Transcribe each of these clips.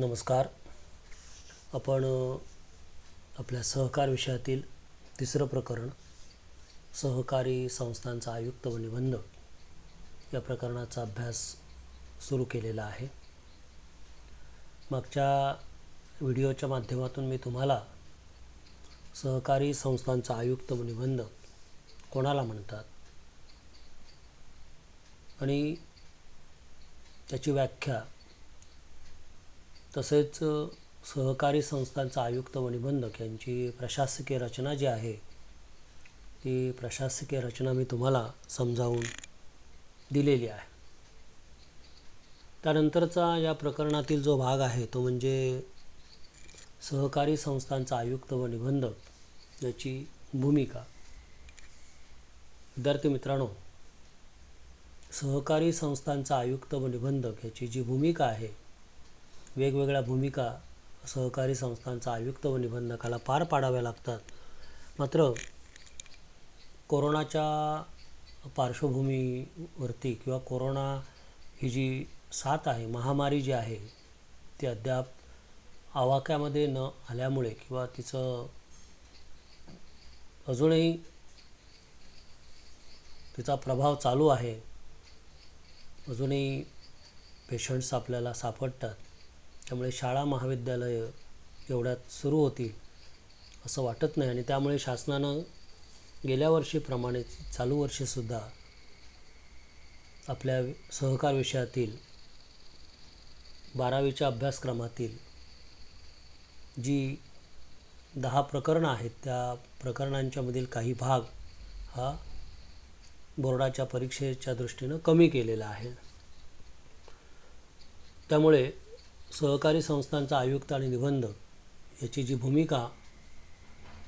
नमस्कार. आपण आपल्या सहकार विषयातील तिसरं प्रकरण सहकारी संस्थांचा आयुक्त व निबंध या प्रकरणाचा अभ्यास सुरू केलेला आहे. मागच्या व्हिडिओच्या माध्यमातून मी तुम्हाला सहकारी संस्थांचा आयुक्त व निबंध कोणाला म्हणतात आणि त्याची व्याख्या तसेच सहकारी संस्थांचा आयुक्त व निबंधक यांची प्रशासकीय रचना जी आहे ती प्रशासकीय रचना मी तुम्हाला समजावून दिलेली आहे. त्यानंतरचा या प्रकरणातील जो भाग आहे तो म्हणजे सहकारी संस्थांचा आयुक्त व निबंधक याची भूमिका. विद्यार्थी मित्रांनो, सहकारी संस्थांचा आयुक्त व निबंधक याची जी भूमिका आहे, वेगवेगळ्या भूमिका सहकारी संस्थांचा आयुक्त व निबंधकाला पार पाडाव्या लागतात. मात्र कोरोनाच्या पार्श्वभूमीवरती किंवा कोरोना ही जी साथ आहे, महामारी जी आहे, ती अद्याप आवाक्यामध्ये न आल्यामुळे किंवा तिचं अजूनही तिचा प्रभाव चालू आहे, अजूनही पेशंट्स आपल्याला सापडतात. त्यामुळे शाळा महाविद्यालय एवढ्यात सुरू होतील असं वाटत नाही आणि त्यामुळे शासनानं गेल्या वर्षीप्रमाणे चालू वर्षीसुद्धा आपल्या सहकार विषयातील 12वीच्या अभ्यासक्रमातील जी 10 प्रकरणं आहेत त्या प्रकरणांच्यामधील काही भाग हा बोर्डाच्या परीक्षेच्या दृष्टीनं कमी केलेला आहे. त्यामुळे सहकारी संस्थांचा आयुक्त आणि निबंधक याची जी भूमिका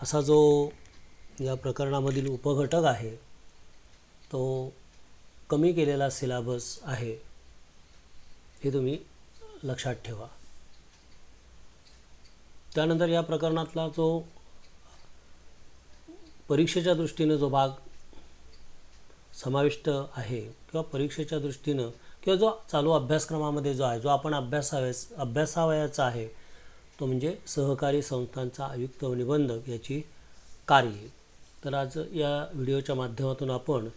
असा जो या प्रकरणामधील उपघटक आहे तो कमी केलेला सिलेबस आहे, हे तुम्ही लक्षात ठेवा. त्यानंतर या प्रकरणातला जो परीक्षेच्या दृष्टीनं जो भाग समाविष्ट आहे किंवा परीक्षेच्या दृष्टीनं किंवा जो चालू अभ्यासक्रमामध्ये जो आहे, जो आपण अभ्यासावयाचा आहे, तो म्हणजे सहकारी संस्थांचा आयुक्त व निबंधक याची कार्ये. तर आज या व्हिडिओच्या माध्यमातून आपण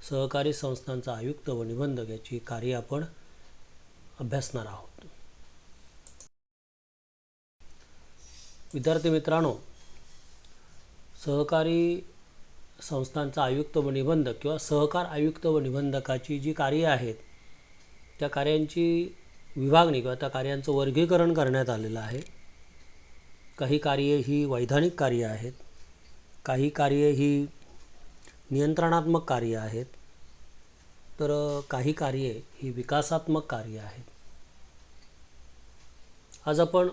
सहकारी संस्थांचा आयुक्त व निबंधक याची कार्ये आपण अभ्यासणार आहोत. विद्यार्थी मित्रांनो, सहकारी संस्थांचा आयुक्त व निबंधक किंवा सहकार आयुक्त व निबंधकाची जी कार्ये आहेत त्या कार्यांची विभागणी किंवा त्या कार्यांचं वर्गीकरण करण्यात आलेलं आहे. काही कार्ये ही वैधानिक कार्ये आहेत, काही कार्ये ही नियंत्रणात्मक कार्ये आहेत, तर काही कार्ये ही विकासात्मक कार्ये आहेत. आज आपण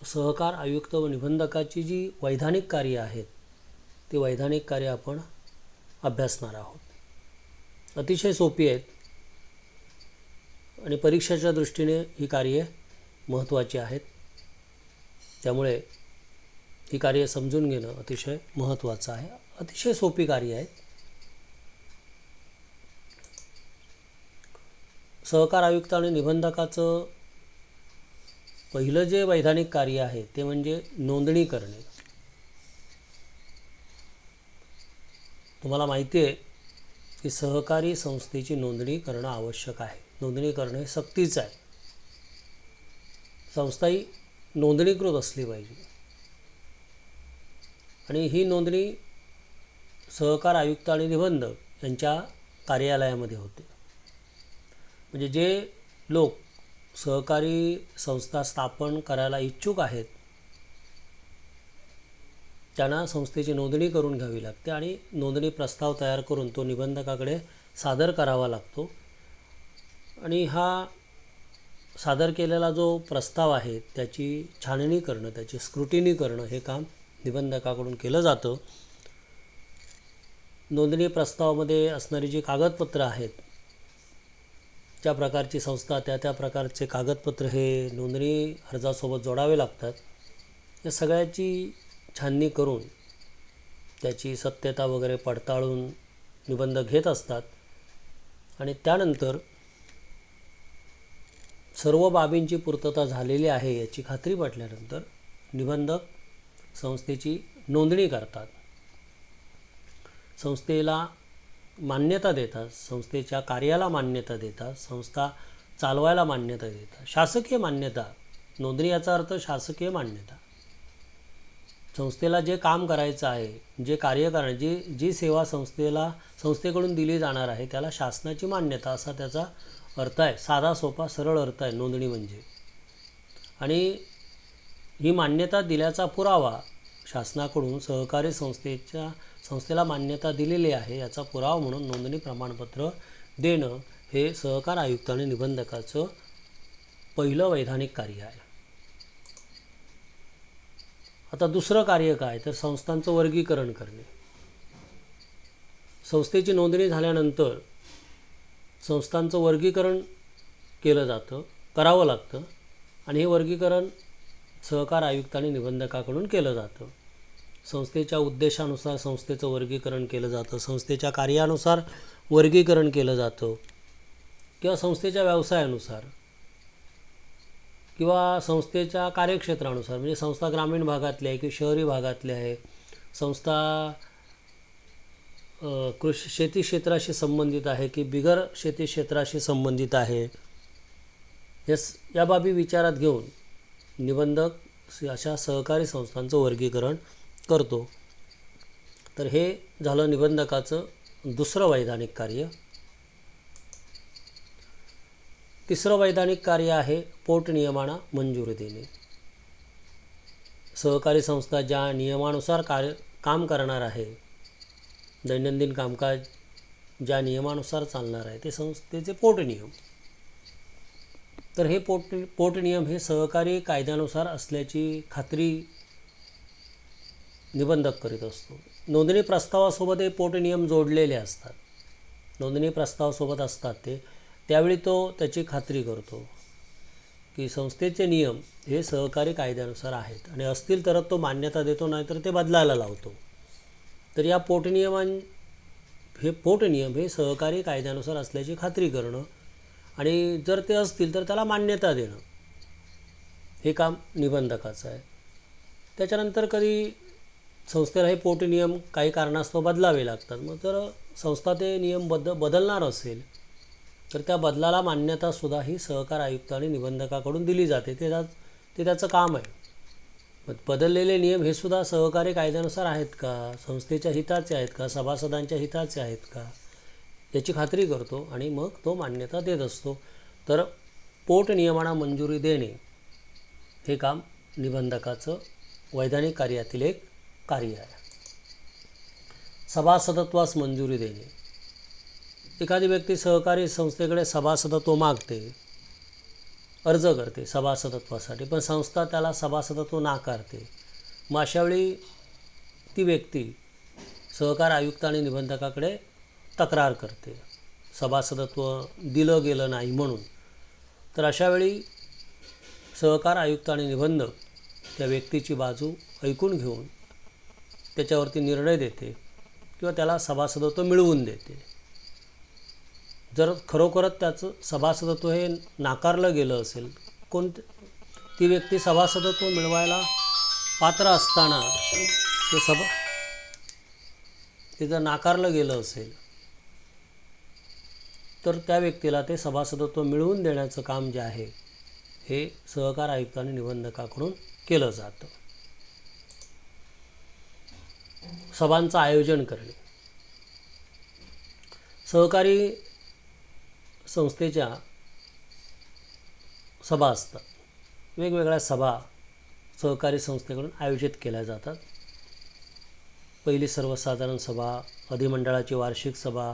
सहकार आयुक्त व निबंधकाची जी वैधानिक कार्ये आहेत ती वैधानिक कार्ये आपण अभ्यासणार आहोत. अतिशय सोपी आहेत आणि परीक्षेच्या दृष्टीने ही कार्ये महत्त्वाची आहेत. त्यामुळे ही कार्ये समजून घेणं अतिशय महत्त्वाचं आहे. अतिशय सोपी कार्ये आहेत. सहकार आयुक्त आणि निबंधकाचं पहिलं जे वैधानिक कार्य आहे ते म्हणजे नोंदणी करणे. तुम्हाला माहिती आहे की सहकारी संस्थेची नोंदणी करणं आवश्यक आहे. नोंदणी करणे सक्तीचं आहे. संस्था ही नोंदणीकृत असली पाहिजे आणि ही नोंदणी सहकार आयुक्त आणि निबंधक यांच्या कार्यालयामध्ये होते. म्हणजे जे लोक सहकारी संस्था स्थापन करायला इच्छुक आहेत त्यांना संस्थेची नोंदणी करून घ्यावी लागते आणि नोंदणी प्रस्ताव तयार करून तो निबंधकाकडे सादर करावा लागतो. आणि हा सादर केलेला जो प्रस्ताव आहे त्याची छाननी करणं, त्याची स्क्रुटिनी करणं हे काम निबंधकाकडून केलं जातं. नोंदणी प्रस्तावामध्ये असणारी जी कागदपत्रं आहेत, ज्या प्रकारची संस्था त्या प्रकारचे कागदपत्र हे नोंदणी अर्जासोबत जोडावे लागतात. या सगळ्याची छाननी करून त्याची सत्यता वगैरे पडताळून निबंधक घेत असतात आणि त्यानंतर सर्व बाबींची पूर्तता झालेली आहे याची खात्री पटल्यानंतर निबंधक संस्थेची नोंदणी करतात, संस्थेला मान्यता देतात, संस्थेच्या कार्याला मान्यता देतात, संस्था चालवायला मान्यता देतात. शासकीय मान्यता, नोंदणी याचा अर्थ शासकीय मान्यता. संस्थेला जे काम करायचं आहे, जे कार्य करणार, जी सेवा संस्थेकडून दिली जाणार आहे त्याला शासनाची मान्यता असा त्याचा अर्थ आहे. साधा सोपा सरळ अर्थ आहे नोंदणी म्हणजे. आणि ही मान्यता दिल्याचा पुरावा शासनाकडून सहकारी संस्थेला मान्यता दिलेली आहे याचा पुरावा म्हणून नोंदणी प्रमाणपत्र देणं हे सहकार आयुक्त आणि निबंधकाचं पहिलं वैधानिक कार्य आहे. आता दुसरं कार्य काय, तर संस्थांचं वर्गीकरण करणे. संस्थेची नोंदणी झाल्यानंतर संस्थांचं वर्गीकरण करावं लागतं आणि हे वर्गीकरण सहकार आयुक्त आणि निबंधकाकडून केलं जातं. संस्थेच्या उद्देशानुसार संस्थेचं वर्गीकरण केलं जातं, संस्थेच्या कार्यानुसार वर्गीकरण केलं जातं किंवा संस्थेच्या व्यवसायानुसार किंवा संस्थेच्या कार्यक्षेत्रानुसार. म्हणजे संस्था ग्रामीण भागातली आहे की शहरी भागातली आहे, संस्था शेती क्षेत्राशी संबंधित आहे की बिगर शेती क्षेत्राशी संबंधित आहे, या बाबी विचारात घेऊन निबंधक अशा सहकारी संस्थांचं वर्गीकरण करतो. तर हे झालं निबंधकाचं दुसरं वैधानिक कार्य. तिसरं वैधानिक कार्य आहे पोटनियमांना मंजुरी देणे. सहकारी संस्था ज्या नियमानुसार काम करणार आहे, दैनंदिन कामकाज ज्या नियमानुसार चालणार आहे ते संस्थेचे पोटनियम. तर हे पोटनियम हे सहकारी कायद्यानुसार असल्याची खात्री निबंधक करीत असतो. नोंदणी प्रस्तावासोबत हे पोटनियम जोडलेले असतात. नोंदणी प्रस्तावासोबत असतात त्यावेळी तो त्याची खात्री करतो की संस्थेचे नियम हे सहकारी कायद्यानुसार आहेत आणि असतील तरच तो मान्यता देतो, नाहीतर ते बदलायला लावतो. तर या पोटनियम हे सहकारी कायद्यानुसार असल्याची खात्री करणं आणि जर ते असतील तर त्याला मान्यता देणं हे काम निबंधकाचं आहे. त्याच्यानंतर कधी संस्थेला हे पोटनियम काही कारणास्तव बदलावे लागतात. मग जर संस्था ते नियम बदलणार असेल तर त्या बदलाला मान्यतासुद्धा ही सहकार आयुक्त आणि निबंधकाकडून दिली जाते. ते त्याचं काम आहे. मग बदललेले नियम हे सुद्धा सहकारी कायद्यानुसार आहेत का, संस्थेच्या हिताचे आहेत का, सभासदांच्या हिताचे आहेत का याची खात्री करतो आणि मग तो मान्यता देत असतो. तर पोटनियमांना मंजुरी देणे हे काम निबंधकाचं वैधानिक कार्यातील एक कार्य आहे. सभासदत्वास मंजुरी देणे. एखादी व्यक्ती सहकारी संस्थेकडे सभासदत्व मागते, अर्ज करते सभासदत्वासाठी, पण संस्था त्याला सभासदत्व नाकारते. मग अशावेळी ती व्यक्ती सहकार आयुक्त आणि निबंधकाकडे तक्रार करते सभासदत्व दिलं गेलं नाही म्हणून. तर अशावेळी सहकार आयुक्त आणि निबंधक त्या व्यक्तीची बाजू ऐकून घेऊन त्याच्यावरती निर्णय देते किंवा त्याला सभासदत्व मिळवून देते. जर खरोखरच त्याचं सभासदत्व हे नाकारलं गेलं असेल, ती व्यक्ती सभासदत्व मिळवायला पात्र असताना ते जर नाकारलं गेलं असेल तर त्या व्यक्तीला ते सभासदत्व मिळवून देण्याचं काम जे आहे हे सहकार आयुक्त आणि निबंधकाकडून केलं जातं. सभांचं आयोजन करणे. सहकारी संस्थेच्या सभा असतात. वेगवेगळ्या सभा सहकारी संस्थेकडून आयोजित केल्या जातात. पहिली सर्वसाधारण सभा, अधिमंडळाची वार्षिक सभा,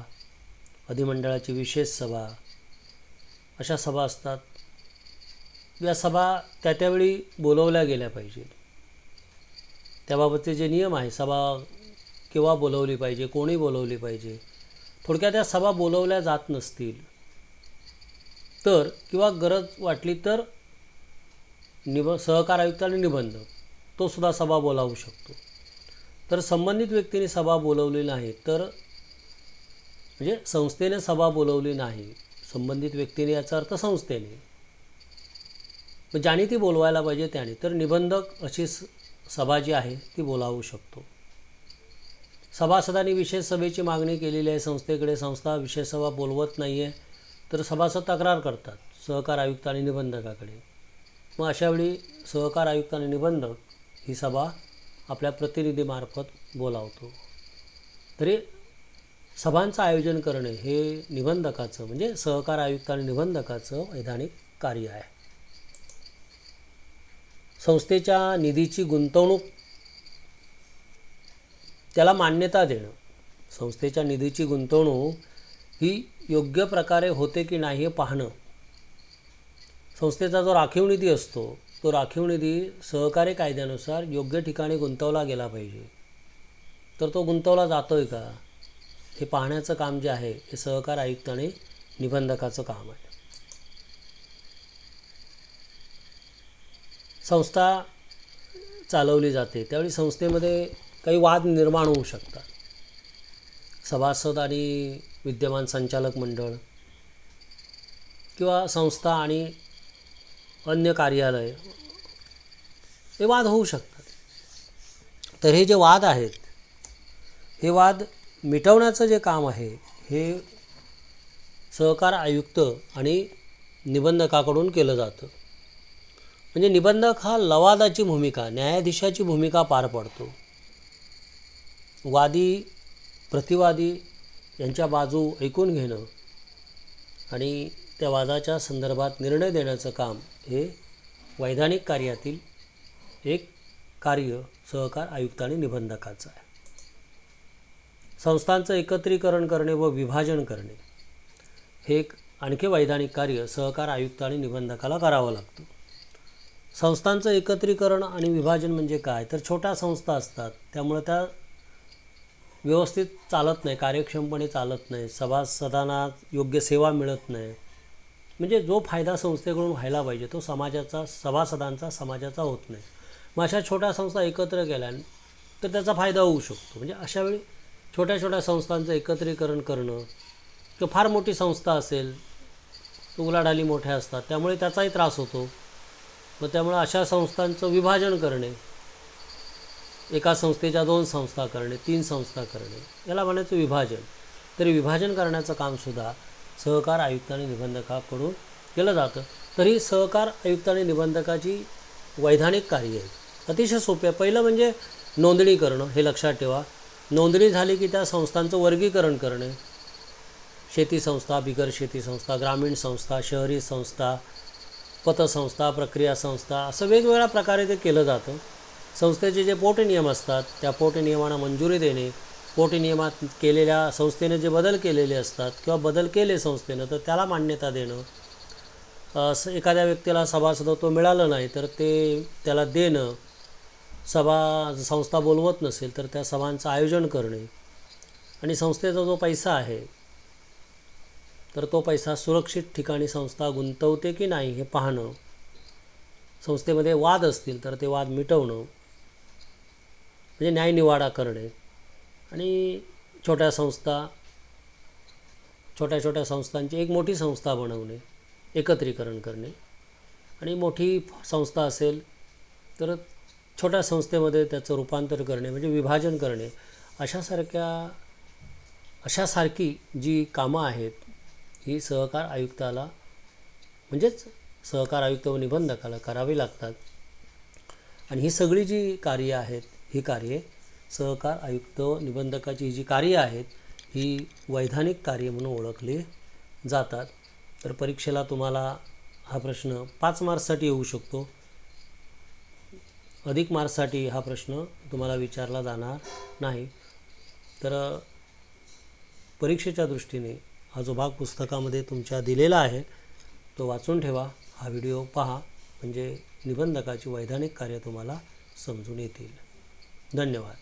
अधिमंडळाची विशेष सभा, अशा सभा असतात. या सभा त्यावेळी बोलवल्या गेल्या पाहिजेत. त्याबाबतचे जे नियम आहे, सभा केव्हा बोलवली पाहिजे, कोणी बोलवली पाहिजे, थोडक्यात त्या सभा बोलवल्या जात नसतील तर किंवा गरज वाटली तर सहकार आयुक्त आणि निबंधक तो सुद्धा सभा बोलावू शकतो. तर संबंधित व्यक्तीने सभा बोलवली नाही तर म्हणजे संस्थेने सभा बोलवली नाही, संबंधित व्यक्तीने याचा अर्थ संस्थेने, मग ज्याने ती बोलवायला पाहिजे त्याने, तर निबंधक अशी सभा जी आहे ती बोलावू शकतो. सभासदांनी विशेष सभेची मागणी केलेली आहे संस्थेकडे, संस्था विशेष सभा बोलवत नाही आहे, तर सभासद तक्रार करतात सहकार आयुक्त आणि निबंधकाकडे. मग अशावेळी सहकार आयुक्त आणि निबंधक ही सभा आपल्या प्रतिनिधीमार्फत बोलावतो. तरी सभांचं आयोजन करणे हे निबंधकाचं म्हणजे सहकार आयुक्त आणि निबंधकाचं वैधानिक कार्य आहे. संस्थेच्या निधीची गुंतवणूक त्याला मान्यता देणं, संस्थेच्या निधीची गुंतवणूक ही योग्य प्रकारे होते की नाही हे पाहणं. संस्थेचा जो राखीव निधी असतो तो राखीव निधी सहकारी कायद्यानुसार योग्य ठिकाणी गुंतवला गेला पाहिजे, तर तो गुंतवला जातो आहे का हे पाहण्याचं काम जे आहे हे सहकार आयुक्त आणि निबंधकाचं काम आहे. संस्था चालवली जाते त्यावेळी संस्थेमध्ये काही वाद निर्माण होऊ शकतात. सभासद आणि विद्यमान संचालक मंडळ किंवा संस्था आणि अन्य कार्यालय हे वाद होऊ शकतात. तर हे जे वाद आहेत हे वाद मिटवण्याचं जे काम आहे हे सहकार आयुक्त आणि निबंधकाकडून केलं जातं. म्हणजे निबंधक हा लवादाची भूमिका, न्यायाधीशाची भूमिका पार पडतो. वादी प्रतिवादी यांच्या बाजू ऐकून घेणं आणि त्या वादाच्या संदर्भात निर्णय देण्याचं काम हे वैधानिक कार्यातील एक कार्य सहकार आयुक्त आणि निबंधकाचं आहे. संस्थांचं एकत्रीकरण करणे व विभाजन करणे हे एक आणखी वैधानिक कार्य सहकार आयुक्त आणि निबंधकाला करावं लागतं. संस्थांचं एकत्रीकरण आणि विभाजन म्हणजे काय, तर छोट्या संस्था असतात त्यामुळे त्या व्यवस्थित चालत नाही, कार्यक्षमपणे चालत नाही, सभासदांना योग्य सेवा मिळत नाही. म्हणजे जो फायदा संस्थेकडून व्हायला पाहिजे तो समाजाचा, सभासदांचा, समाजाचा होत नाही. मग अशा छोट्या संस्था एकत्र केल्या तर त्याचा फायदा होऊ शकतो. म्हणजे अशावेळी छोट्या छोट्या संस्थांचं एकत्रीकरण करणं किंवा फार मोठी संस्था असेल तर उलाढाली मोठ्या असतात त्यामुळे त्याचाही त्रास होतो. मग त्यामुळे अशा संस्थांचं विभाजन करणे, एका संस्थेच्या 2 संस्था करणे, 3 संस्था करणे याला म्हणायचं विभाजन. तरी विभाजन करण्याचं कामसुद्धा सहकार आयुक्त आणि निबंधकाकडून केलं जातं. तरी सहकार आयुक्त आणि निबंधकाची वैधानिक कार्य आहे अतिशय सोपे आहे. पहिलं म्हणजे नोंदणी करणं, हे लक्षात ठेवा. नोंदणी झाली की त्या संस्थांचं वर्गीकरण करणे, शेती संस्था, बिगर शेती संस्था, ग्रामीण संस्था, शहरी संस्था, पतसंस्था, प्रक्रिया संस्था, असं वेगवेगळ्या प्रकारे ते केलं जातं. संस्थेचे जे पोटनियम असतात त्या पोटनियमांना मंजुरी देणे, पोटनियमात केलेल्या संस्थेने जे बदल केलेले असतात किंवा बदल केले संस्थेनं तर त्याला मान्यता देणं, एखाद्या व्यक्तीला सभासदत्व मिळालं नाही तर ते त्याला देणं, संस्था बोलवत नसेल तर त्या सभांचं आयोजन करणे आणि संस्थेचा जो पैसा आहे तर तो पैसा सुरक्षित ठिकाणी संस्था गुंतवते की नाही हे पाहणं, संस्थेमध्ये वाद असतील तर ते वाद मिटवणं म्हणजे न्यायनिवाडा करणे आणि छोट्या संस्थांची एक मोठी संस्था बनवणे, एकत्रीकरण करणे आणि मोठी संस्था असेल तर छोट्या संस्थेमध्ये त्याचं रूपांतर करणे म्हणजे विभाजन करणे, अशासारखी जी कामं आहेत ही सहकार आयुक्ताला म्हणजेच सहकार आयुक्त व निबंधकाला करावी लागतात. आणि ही सगळी जी कार्य आहेत ही कार्ये सहकार आयुक्त निबंधकाची जी कार्य आहेत ही वैधानिक कार्य म्हणून ओळखली जातात. तर परीक्षेला तुम्हाला हा प्रश्न 5 मार्क्ससाठी येऊ शकतो, अधिक मार्क्ससाठी हा प्रश्न तुम्हाला विचारला जाणार नाही. तर परीक्षेच्या दृष्टीने हा जो भाग पुस्तकामध्ये तुमच्या दिलेला आहे तो वाचून ठेवा, हा व्हिडिओ पहा म्हणजे निबंधकाची वैधानिक कार्य तुम्हाला समजून येतील. धन्यवाद.